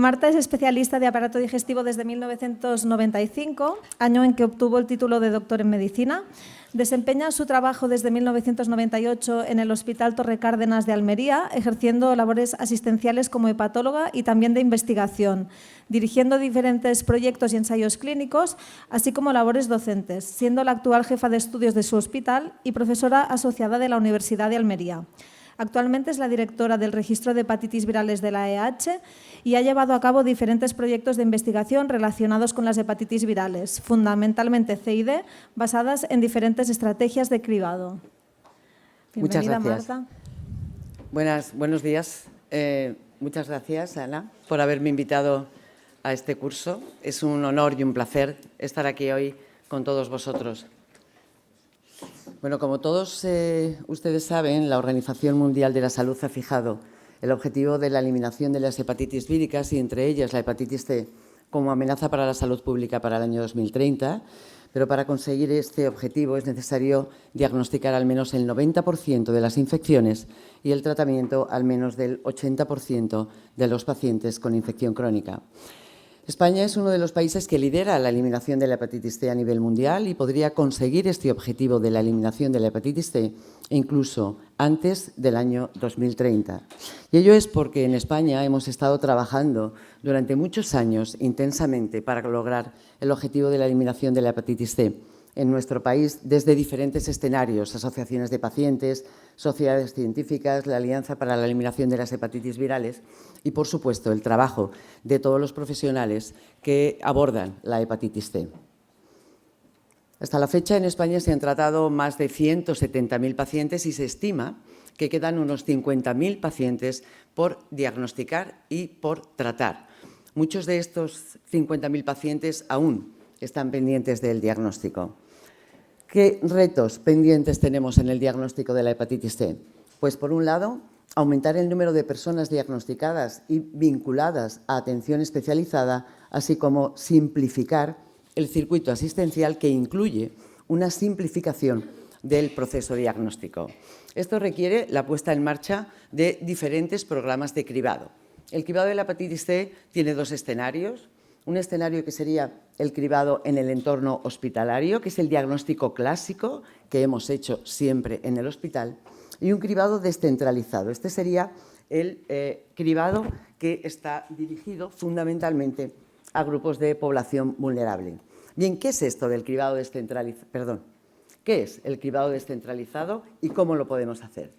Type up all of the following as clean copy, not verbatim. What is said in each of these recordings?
Marta es especialista de aparato digestivo desde 1995, año en que obtuvo el título de doctor en medicina. Desempeña su trabajo desde 1998 en el Hospital Torre Cárdenas de Almería, ejerciendo labores asistenciales como hepatóloga y también de investigación, dirigiendo diferentes proyectos y ensayos clínicos, así como labores docentes, siendo la actual jefa de estudios de su hospital y profesora asociada de la Universidad de Almería. Actualmente es la directora del Registro de Hepatitis Virales de la EH y ha llevado a cabo diferentes proyectos de investigación relacionados con las hepatitis virales, fundamentalmente C y D, basadas en diferentes estrategias de cribado. Bienvenida, Muchas gracias. Marta. Buenos días. Muchas gracias, Ana, por haberme invitado a este curso. Es un honor y un placer estar aquí hoy con todos vosotros. Bueno, como todos ustedes saben, la Organización Mundial de la Salud ha fijado el objetivo de la eliminación de las hepatitis víricas y, entre ellas, la hepatitis C, como amenaza para la salud pública para el año 2030. Pero para conseguir este objetivo es necesario diagnosticar al menos el 90% de las infecciones y el tratamiento al menos del 80% de los pacientes con infección crónica. España es uno de los países que lidera la eliminación de la hepatitis C a nivel mundial y podría conseguir este objetivo de la eliminación de la hepatitis C incluso antes del año 2030. Y ello es porque en España hemos estado trabajando durante muchos años intensamente para lograr el objetivo de la eliminación de la hepatitis C en nuestro país desde diferentes escenarios, asociaciones de pacientes, sociedades científicas, la Alianza para la Eliminación de las Hepatitis Virales y, por supuesto, el trabajo de todos los profesionales que abordan la hepatitis C. Hasta la fecha, en España se han tratado más de 170.000 pacientes y se estima que quedan unos 50.000 pacientes por diagnosticar y por tratar. Muchos de estos 50.000 pacientes aún están pendientes del diagnóstico. ¿Qué retos pendientes tenemos en el diagnóstico de la hepatitis C? Pues, por un lado, aumentar el número de personas diagnosticadas y vinculadas a atención especializada, así como simplificar el circuito asistencial que incluye una simplificación del proceso diagnóstico. Esto requiere la puesta en marcha de diferentes programas de cribado. El cribado de la hepatitis C tiene dos escenarios. Un escenario que sería el cribado en el entorno hospitalario, que es el diagnóstico clásico que hemos hecho siempre en el hospital, y un cribado descentralizado. Este sería el cribado que está dirigido fundamentalmente a grupos de población vulnerable. Bien, ¿qué es esto del cribado descentralizado? ¿Qué es el cribado descentralizado y cómo lo podemos hacer?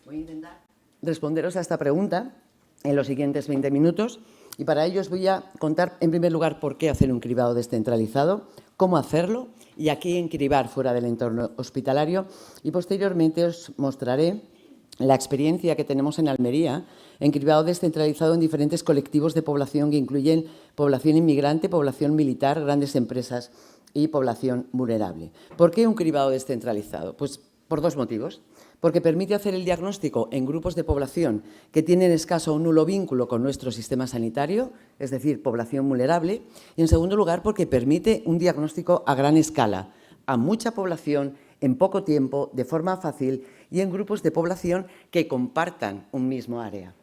Voy a intentar responderos a esta pregunta en los siguientes 20 minutos y para ello os voy a contar en primer lugar por qué hacer un cribado descentralizado, cómo hacerlo y a quién cribar fuera del entorno hospitalario y posteriormente os mostraré la experiencia que tenemos en Almería en cribado descentralizado en diferentes colectivos de población que incluyen población inmigrante, población militar, grandes empresas y población vulnerable. ¿Por qué un cribado descentralizado? Pues por dos motivos. Porque permite hacer el diagnóstico en grupos de población que tienen escaso o nulo vínculo con nuestro sistema sanitario, es decir, población vulnerable, y en segundo lugar porque permite un diagnóstico a gran escala, a mucha población, en poco tiempo, de forma fácil y en grupos de población que compartan un mismo área.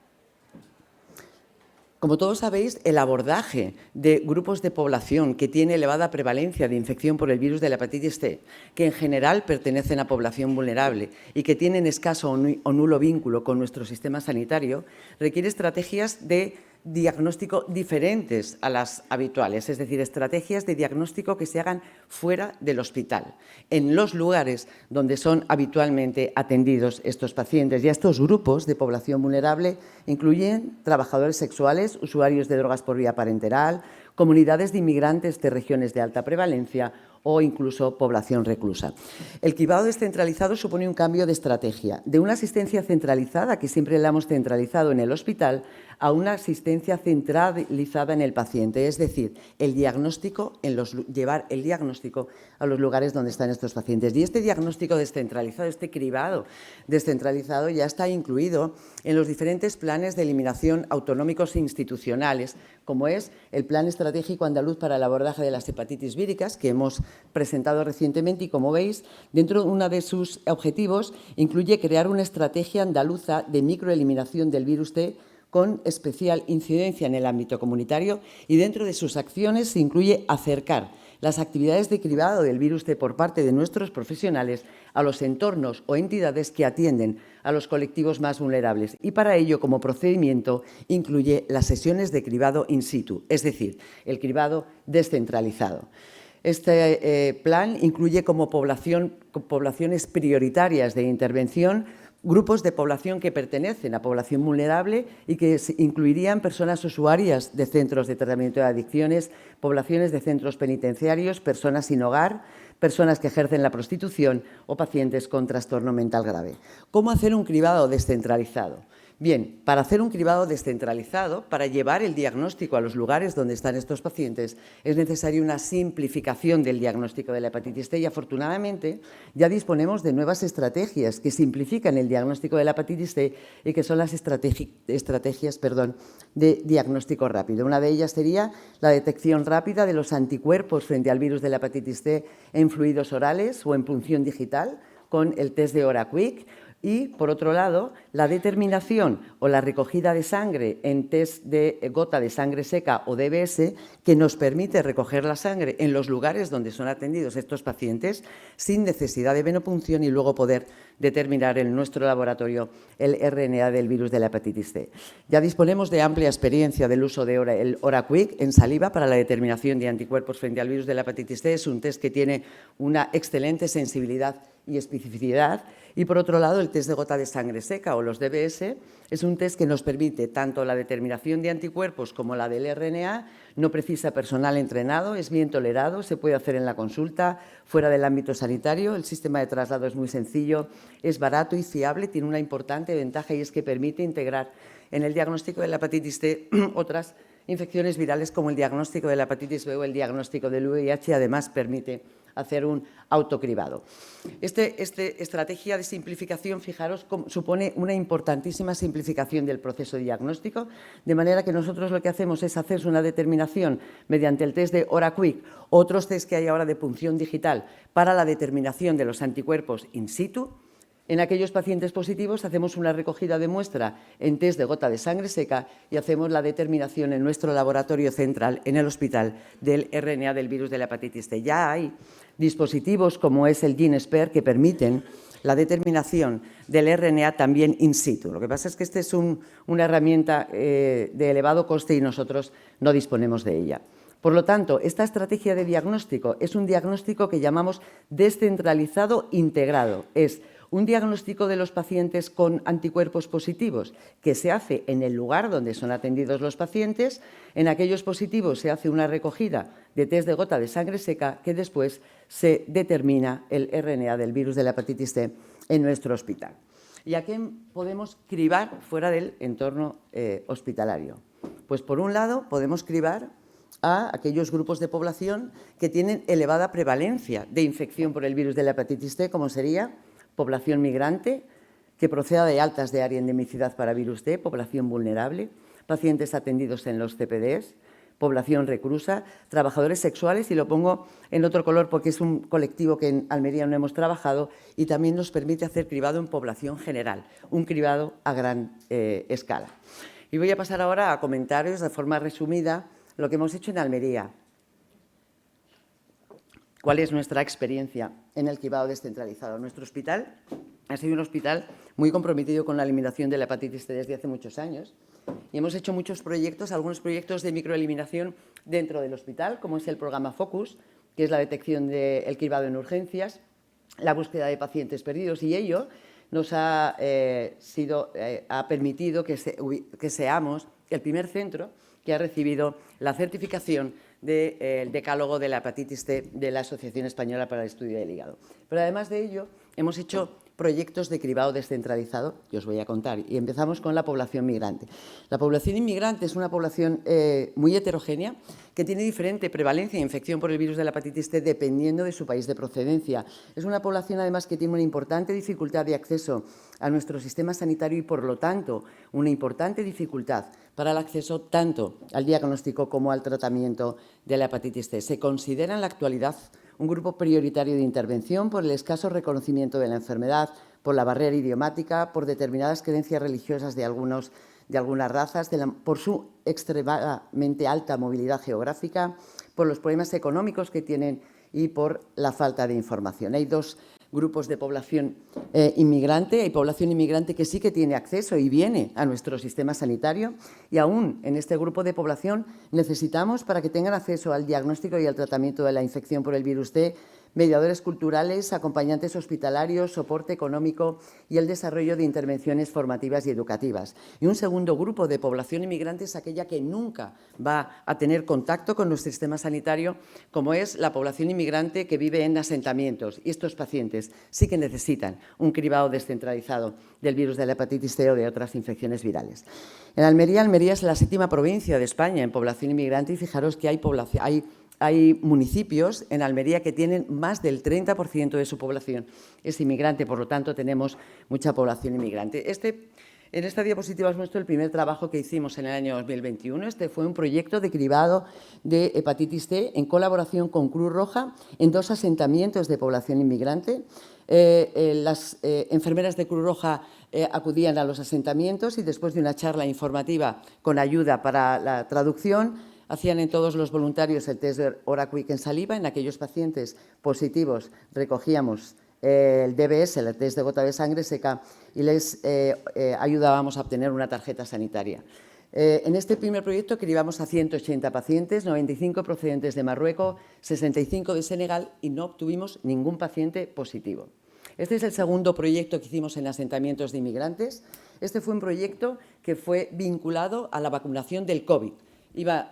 Como todos sabéis, el abordaje de grupos de población que tiene elevada prevalencia de infección por el virus de la hepatitis C, que en general pertenecen a población vulnerable y que tienen escaso o nulo vínculo con nuestro sistema sanitario, requiere estrategias de diagnóstico diferentes a las habituales, es decir, estrategias de diagnóstico que se hagan fuera del hospital, en los lugares donde son habitualmente atendidos estos pacientes. Y estos grupos de población vulnerable incluyen trabajadores sexuales, usuarios de drogas por vía parenteral, comunidades de inmigrantes de regiones de alta prevalencia o incluso población reclusa. El cribado descentralizado supone un cambio de estrategia, de una asistencia centralizada, que siempre la hemos centralizado en el hospital, a una asistencia centralizada en el paciente, es decir, el diagnóstico llevar el diagnóstico a los lugares donde están estos pacientes. Y este diagnóstico descentralizado, este cribado descentralizado ya está incluido en los diferentes planes de eliminación autonómicos e institucionales, como es el Plan Estratégico Andaluz para el abordaje de las hepatitis víricas, que hemos presentado recientemente y, como veis, dentro de uno de sus objetivos incluye crear una estrategia andaluza de microeliminación del virus T con especial incidencia en el ámbito comunitario y dentro de sus acciones se incluye acercar las actividades de cribado del virus T por parte de nuestros profesionales a los entornos o entidades que atienden a los colectivos más vulnerables y para ello, como procedimiento, incluye las sesiones de cribado in situ, es decir, el cribado descentralizado. Este plan incluye como poblaciones prioritarias de intervención grupos de población que pertenecen a población vulnerable y que incluirían personas usuarias de centros de tratamiento de adicciones, poblaciones de centros penitenciarios, personas sin hogar, personas que ejercen la prostitución o pacientes con trastorno mental grave. ¿Cómo hacer un cribado descentralizado? Bien, para hacer un cribado descentralizado, para llevar el diagnóstico a los lugares donde están estos pacientes, es necesaria una simplificación del diagnóstico de la hepatitis C y, afortunadamente, ya disponemos de nuevas estrategias que simplifican el diagnóstico de la hepatitis C y que son las estrategias de diagnóstico rápido. Una de ellas sería la detección rápida de los anticuerpos frente al virus de la hepatitis C en fluidos orales o en punción digital con el test de OraQuick. Y, por otro lado, la determinación o la recogida de sangre en test de gota de sangre seca o DBS, que nos permite recoger la sangre en los lugares donde son atendidos estos pacientes sin necesidad de venopunción y luego poder determinar en nuestro laboratorio el RNA del virus de la hepatitis C. Ya disponemos de amplia experiencia del uso de el OraQuick en saliva para la determinación de anticuerpos frente al virus de la hepatitis C. Es un test que tiene una excelente sensibilidad y especificidad. Y, por otro lado, el test de gota de sangre seca o los DBS es un test que nos permite tanto la determinación de anticuerpos como la del RNA. No precisa personal entrenado, es bien tolerado, se puede hacer en la consulta, fuera del ámbito sanitario. El sistema de traslado es muy sencillo, es barato y fiable, tiene una importante ventaja y es que permite integrar en el diagnóstico de la hepatitis C otras infecciones virales como el diagnóstico de la hepatitis B o el diagnóstico del VIH. Además, permite hacer un autocribado. Esta estrategia de simplificación, fijaros, supone una importantísima simplificación del proceso diagnóstico, de manera que nosotros lo que hacemos es hacer una determinación mediante el test de OraQuick, otros test que hay ahora de punción digital para la determinación de los anticuerpos in situ. En aquellos pacientes positivos hacemos una recogida de muestra en test de gota de sangre seca y hacemos la determinación en nuestro laboratorio central, en el hospital, del RNA del virus de la hepatitis C. Ya hay dispositivos como es el GeneSphere que permiten la determinación del RNA también in situ. Lo que pasa es que esta es una herramienta de elevado coste y nosotros no disponemos de ella. Por lo tanto, esta estrategia de diagnóstico es un diagnóstico que llamamos descentralizado integrado. Es un diagnóstico de los pacientes con anticuerpos positivos que se hace en el lugar donde son atendidos los pacientes. En aquellos positivos se hace una recogida de test de gota de sangre seca que después se determina el RNA del virus de la hepatitis C en nuestro hospital. ¿Y a qué podemos cribar fuera del entorno hospitalario? Pues, por un lado, podemos cribar a aquellos grupos de población que tienen elevada prevalencia de infección por el virus de la hepatitis C, como sería población migrante que proceda de altas de área endemicidad para virus T, población vulnerable, pacientes atendidos en los CPDs, población reclusa, trabajadores sexuales, y lo pongo en otro color porque es un colectivo que en Almería no hemos trabajado y también nos permite hacer cribado en población general, un cribado a gran escala. Y voy a pasar ahora a comentaros de forma resumida lo que hemos hecho en Almería. ¿Cuál es nuestra experiencia en el cribado descentralizado? Nuestro hospital ha sido un hospital muy comprometido con la eliminación de la hepatitis C desde hace muchos años y hemos hecho muchos proyectos, algunos proyectos de microeliminación dentro del hospital, como es el programa Focus, que es la detección del cribado en urgencias, la búsqueda de pacientes perdidos, y ello nos ha permitido que seamos el primer centro que ha recibido la certificación del decálogo de la hepatitis C de la Asociación Española para el Estudio del Hígado. Pero además de ello, hemos hecho proyectos de cribado descentralizado, que os voy a contar, y empezamos con la población migrante. La población inmigrante es una población muy heterogénea que tiene diferente prevalencia e infección por el virus de la hepatitis C dependiendo de su país de procedencia. Es una población, además, que tiene una importante dificultad de acceso a nuestro sistema sanitario y, por lo tanto, una importante dificultad para el acceso tanto al diagnóstico como al tratamiento de la hepatitis C. Se considera en la actualidad un grupo prioritario de intervención por el escaso reconocimiento de la enfermedad, por la barrera idiomática, por determinadas creencias religiosas de algunos de algunas razas, por su extremadamente alta movilidad geográfica, por los problemas económicos que tienen y por la falta de información. Hay dos grupos de población inmigrante. Hay población inmigrante que sí que tiene acceso y viene a nuestro sistema sanitario, y aún en este grupo de población necesitamos, para que tengan acceso al diagnóstico y al tratamiento de la infección por el virus D, mediadores culturales, acompañantes hospitalarios, soporte económico y el desarrollo de intervenciones formativas y educativas. Y un segundo grupo de población inmigrante es aquella que nunca va a tener contacto con nuestro sistema sanitario, como es la población inmigrante que vive en asentamientos. Y estos pacientes sí que necesitan un cribado descentralizado del virus de la hepatitis C o de otras infecciones virales. En Almería es la 7ª provincia de España en población inmigrante, y fijaros que hay municipios en Almería que tienen más del 30% de su población es inmigrante, por lo tanto tenemos mucha población inmigrante. En esta diapositiva os muestro el primer trabajo que hicimos en el año 2021. Este fue un proyecto de cribado de hepatitis C en colaboración con Cruz Roja en 2 asentamientos de población inmigrante. Las enfermeras de Cruz Roja acudían a los asentamientos y, después de una charla informativa con ayuda para la traducción, hacían en todos los voluntarios el test de OraQuick en saliva. En aquellos pacientes positivos recogíamos el DBS, el test de gota de sangre seca, y les ayudábamos a obtener una tarjeta sanitaria. En este primer proyecto cribamos a 180 pacientes, 95 procedentes de Marruecos, 65 de Senegal, y no obtuvimos ningún paciente positivo. Este es el segundo proyecto que hicimos en asentamientos de inmigrantes. Este fue un proyecto que fue vinculado a la vacunación del COVID. Iban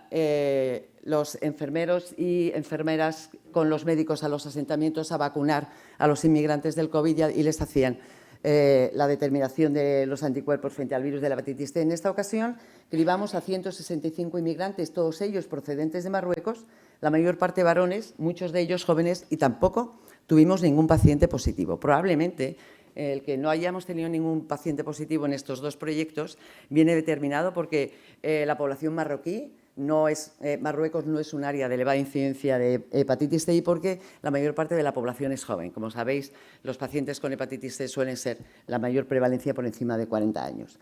los enfermeros y enfermeras con los médicos a los asentamientos a vacunar a los inmigrantes del COVID y les hacían la determinación de los anticuerpos frente al virus de la hepatitis C. En esta ocasión cribamos a 165 inmigrantes, todos ellos procedentes de Marruecos, la mayor parte varones, muchos de ellos jóvenes, y tampoco tuvimos ningún paciente positivo. Probablemente el que no hayamos tenido ningún paciente positivo en estos 2 proyectos viene determinado porque la población marroquí Marruecos no es un área de elevada incidencia de hepatitis C, y porque la mayor parte de la población es joven. Como sabéis, los pacientes con hepatitis C suelen ser la mayor prevalencia por encima de 40 años.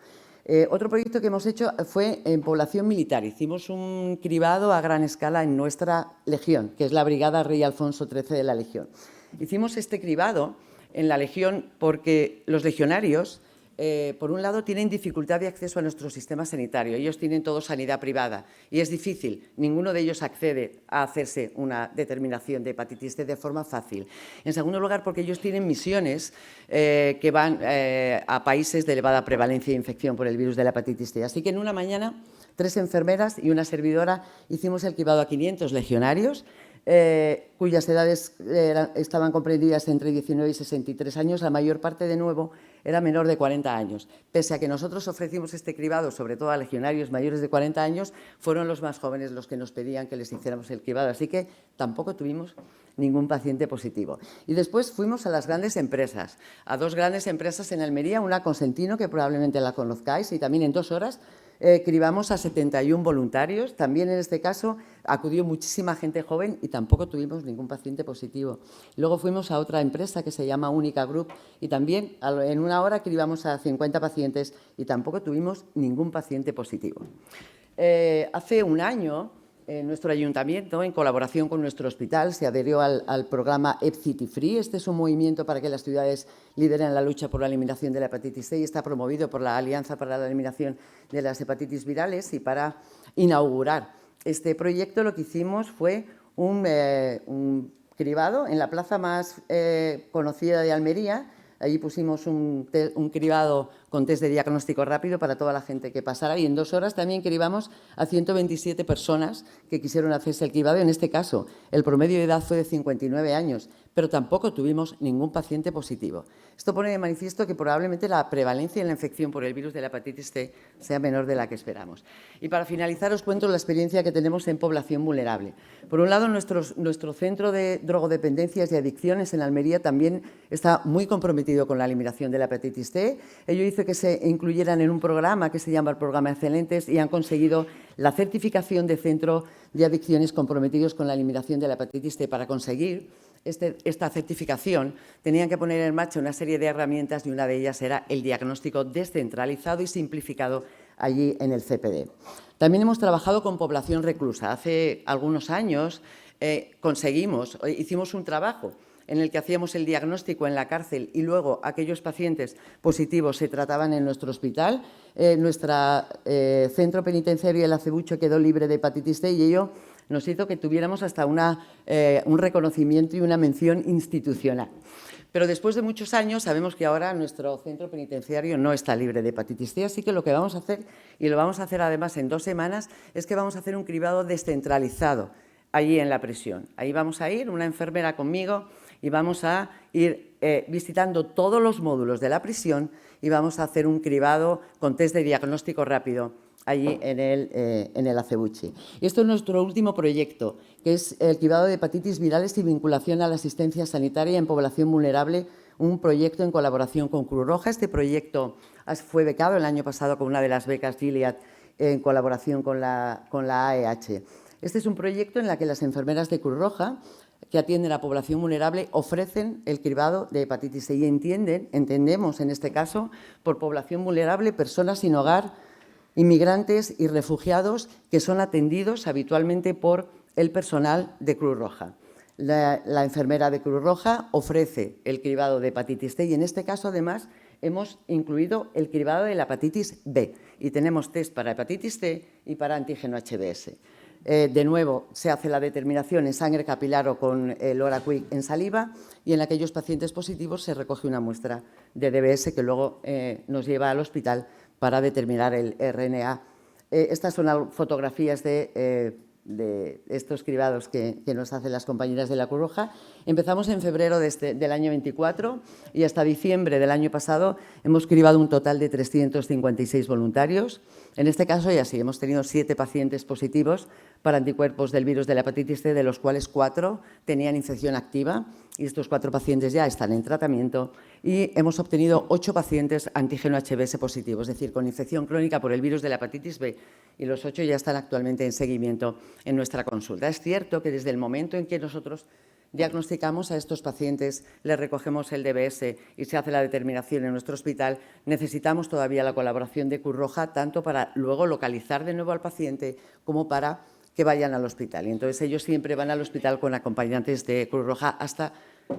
Otro proyecto que hemos hecho fue en población militar. Hicimos un cribado a gran escala en nuestra legión, que es la Brigada Rey Alfonso XIII de la Legión. Hicimos este cribado en la Legión porque los legionarios, por un lado, tienen dificultad de acceso a nuestro sistema sanitario. Ellos tienen todo sanidad privada y es difícil. Ninguno de ellos accede a hacerse una determinación de hepatitis C de forma fácil. En segundo lugar, porque ellos tienen misiones que van a países de elevada prevalencia de infección por el virus de la hepatitis C. Así que en una mañana, 3 enfermeras y una servidora hicimos el cribado a 500 legionarios, cuyas edades estaban comprendidas entre 19 y 63 años, la mayor parte, de nuevo, era menor de 40 años. Pese a que nosotros ofrecimos este cribado, sobre todo a legionarios mayores de 40 años, fueron los más jóvenes los que nos pedían que les hiciéramos el cribado, así que tampoco tuvimos ningún paciente positivo. Y después fuimos a las grandes empresas, a 2 grandes empresas en Almería, una Consentino, que probablemente la conozcáis, y también en 2 horas cribamos a 71 voluntarios. También en este caso acudió muchísima gente joven y tampoco tuvimos ningún paciente positivo. Luego fuimos a otra empresa que se llama Única Group y también en 1 hora cribamos a 50 pacientes y tampoco tuvimos ningún paciente positivo. Hace 1 año, nuestro ayuntamiento, en colaboración con nuestro hospital, se adherió al programa Hep-City Free. Este es un movimiento para que las ciudades lideren la lucha por la eliminación de la hepatitis C y está promovido por la Alianza para la Eliminación de las Hepatitis Virales. Y para inaugurar este proyecto lo que hicimos fue un cribado en la plaza más conocida de Almería. Allí pusimos un cribado con test de diagnóstico rápido para toda la gente que pasara, y en 2 horas también cribamos a 127 personas que quisieron hacerse el cribado. En este caso, el promedio de edad fue de 59 años, pero tampoco tuvimos ningún paciente positivo. Esto pone de manifiesto que probablemente la prevalencia en la infección por el virus de la hepatitis C sea menor de la que esperamos. Y para finalizar, os cuento la experiencia que tenemos en población vulnerable. Por un lado, nuestro centro de drogodependencias y adicciones en Almería también está muy comprometido con la eliminación de la hepatitis C. Ello hizo que se incluyeran en un programa que se llama el Programa Excelentes, y han conseguido la certificación de centro de adicciones comprometidos con la eliminación de la hepatitis C. Para conseguir esta certificación tenían que poner en marcha una serie de herramientas, y una de ellas era el diagnóstico descentralizado y simplificado allí en el CPD. También hemos trabajado con población reclusa. Hace algunos años hicimos un trabajo en el que hacíamos el diagnóstico en la cárcel y luego aquellos pacientes positivos se trataban en nuestro hospital. Nuestro centro penitenciario, el Acebuche, quedó libre de hepatitis C y ello nos hizo que tuviéramos hasta un reconocimiento y una mención institucional. Pero después de muchos años sabemos que ahora nuestro centro penitenciario no está libre de hepatitis C, así que lo que vamos a hacer, y lo vamos a hacer además en 2 semanas, es que vamos a hacer un cribado descentralizado allí en la prisión. Ahí vamos a ir, una enfermera conmigo, y vamos a ir visitando todos los módulos de la prisión y vamos a hacer un cribado con test de diagnóstico rápido allí en el Acebuche. Y esto es nuestro último proyecto, que es el cribado de hepatitis virales y vinculación a la asistencia sanitaria en población vulnerable, un proyecto en colaboración con Cruz Roja. Este proyecto fue becado el año pasado con una de las becas Gilead en colaboración con la AEH. Este es un proyecto en el que las enfermeras de Cruz Roja que atienden a población vulnerable ofrecen el cribado de hepatitis C y entendemos en este caso por población vulnerable personas sin hogar, inmigrantes y refugiados que son atendidos habitualmente por el personal de Cruz Roja. La enfermera de Cruz Roja ofrece el cribado de hepatitis C y en este caso además hemos incluido el cribado de la hepatitis B y tenemos test para hepatitis C y para antígeno HBs. De nuevo, se hace la determinación en sangre capilar o con el OraQuick en saliva y en aquellos pacientes positivos se recoge una muestra de DBS que luego nos lleva al hospital para determinar el RNA. Estas son las fotografías de estos cribados que nos hacen las compañeras de la Cruz Roja. Empezamos en febrero del año 24 y hasta diciembre del año pasado hemos cribado un total de 356 voluntarios. En este caso ya sí, hemos tenido 7 pacientes positivos para anticuerpos del virus de la hepatitis C, de los cuales 4 tenían infección activa y estos 4 pacientes ya están en tratamiento y hemos obtenido 8 pacientes antígeno HBs positivos, es decir, con infección crónica por el virus de la hepatitis B y los 8 ya están actualmente en seguimiento en nuestra consulta. Es cierto que desde el momento en que nosotros diagnosticamos a estos pacientes, les recogemos el DBS y se hace la determinación en nuestro hospital, necesitamos todavía la colaboración de Cruz Roja, tanto para luego localizar de nuevo al paciente como para que vayan al hospital. Y entonces ellos siempre van al hospital con acompañantes de Cruz Roja hasta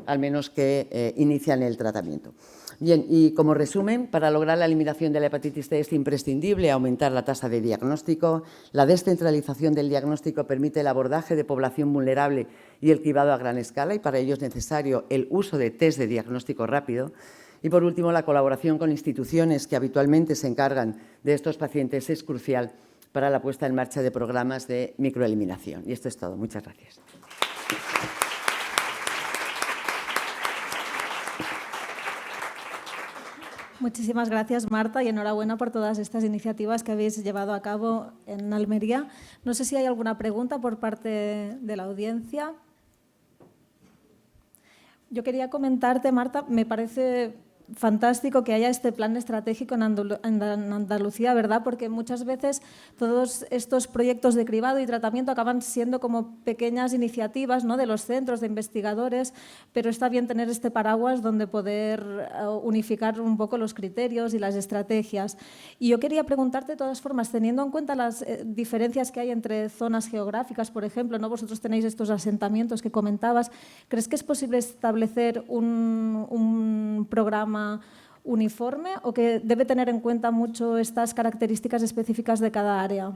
al menos que inician el tratamiento. Bien, y como resumen, para lograr la eliminación de la hepatitis C es imprescindible aumentar la tasa de diagnóstico. La descentralización del diagnóstico permite el abordaje de población vulnerable y el cribado a gran escala y para ello es necesario el uso de test de diagnóstico rápido. Y por último, la colaboración con instituciones que habitualmente se encargan de estos pacientes es crucial para la puesta en marcha de programas de microeliminación. Y esto es todo. Muchas gracias. Muchísimas gracias, Marta, y enhorabuena por todas estas iniciativas que habéis llevado a cabo en Almería. No sé si hay alguna pregunta por parte de la audiencia. Yo quería comentarte, Marta, me parece fantástico que haya este plan estratégico en Andalucía, ¿verdad? Porque muchas veces todos estos proyectos de cribado y tratamiento acaban siendo como pequeñas iniciativas, ¿no?, de los centros de investigadores, pero está bien tener este paraguas donde poder unificar un poco los criterios y las estrategias. Y yo quería preguntarte, de todas formas, teniendo en cuenta las diferencias que hay entre zonas geográficas, por ejemplo, ¿no? Vosotros tenéis estos asentamientos que comentabas, ¿crees que es posible establecer un programa uniforme o que debe tener en cuenta mucho estas características específicas de cada área?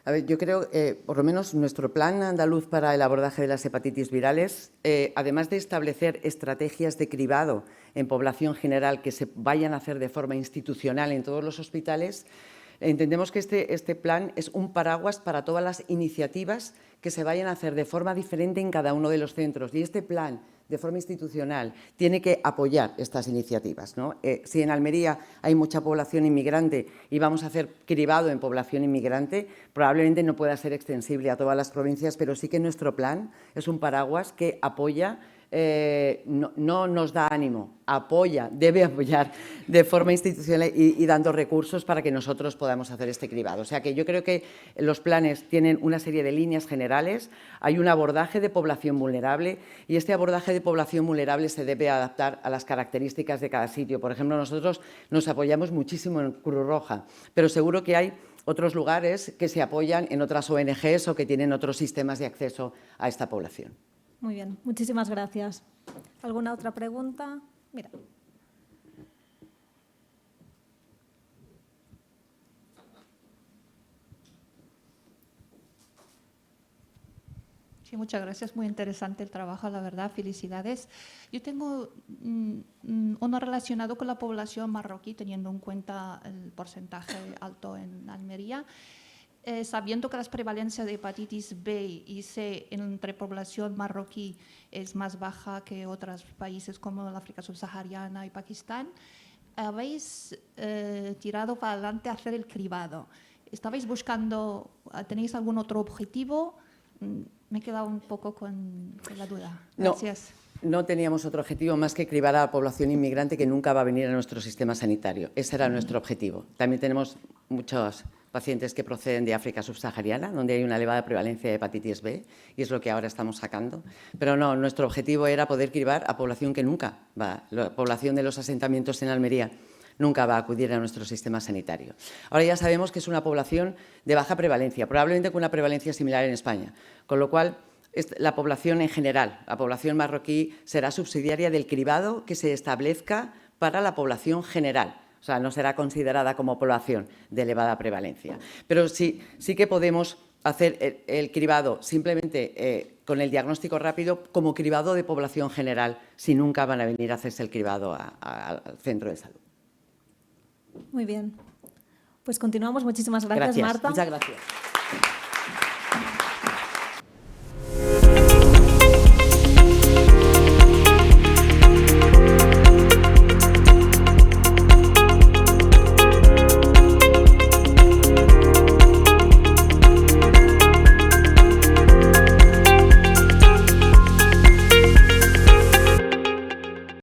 A ver, yo creo, por lo menos nuestro plan andaluz para el abordaje de las hepatitis virales, además de establecer estrategias de cribado en población general que se vayan a hacer de forma institucional en todos los hospitales, entendemos que este plan es un paraguas para todas las iniciativas que se vayan a hacer de forma diferente en cada uno de los centros. Y este plan, de forma institucional, tiene que apoyar estas iniciativas, ¿no? Si en Almería hay mucha población inmigrante y vamos a hacer cribado en población inmigrante, probablemente no pueda ser extensible a todas las provincias, pero sí que nuestro plan es un paraguas que apoya no nos da ánimo, apoya, debe apoyar de forma institucional y dando recursos para que nosotros podamos hacer este cribado. O sea que yo creo que los planes tienen una serie de líneas generales, hay un abordaje de población vulnerable y este abordaje de población vulnerable se debe adaptar a las características de cada sitio. Por ejemplo, nosotros nos apoyamos muchísimo en Cruz Roja, pero seguro que hay otros lugares que se apoyan en otras ONGs o que tienen otros sistemas de acceso a esta población. Muy bien, muchísimas gracias. ¿Alguna otra pregunta? Mira. Sí, muchas gracias. Muy interesante el trabajo, la verdad. Felicidades. Yo tengo uno relacionado con la población marroquí, teniendo en cuenta el porcentaje alto en Almería. Sabiendo que la prevalencia de hepatitis B y C entre población marroquí es más baja que otros países como el África subsahariana y Pakistán, habéis tirado para adelante a hacer el cribado. ¿Estabais buscando, tenéis algún otro objetivo? Me he quedado un poco con la duda. Gracias. No teníamos otro objetivo más que cribar a la población inmigrante que nunca va a venir a nuestro sistema sanitario. Ese era nuestro objetivo. También tenemos muchos pacientes que proceden de África subsahariana, donde hay una elevada prevalencia de hepatitis B, y es lo que ahora estamos sacando. Pero no, nuestro objetivo era poder cribar a población que nunca va, la población de los asentamientos en Almería, nunca va a acudir a nuestro sistema sanitario. Ahora ya sabemos que es una población de baja prevalencia, probablemente con una prevalencia similar en España, con lo cual la población en general, la población marroquí, será subsidiaria del cribado que se establezca para la población general. O sea, no será considerada como población de elevada prevalencia. Pero sí que podemos hacer el cribado simplemente con el diagnóstico rápido como cribado de población general, si nunca van a venir a hacerse el cribado al centro de salud. Muy bien. Pues continuamos. Muchísimas gracias, Marta. Muchas gracias.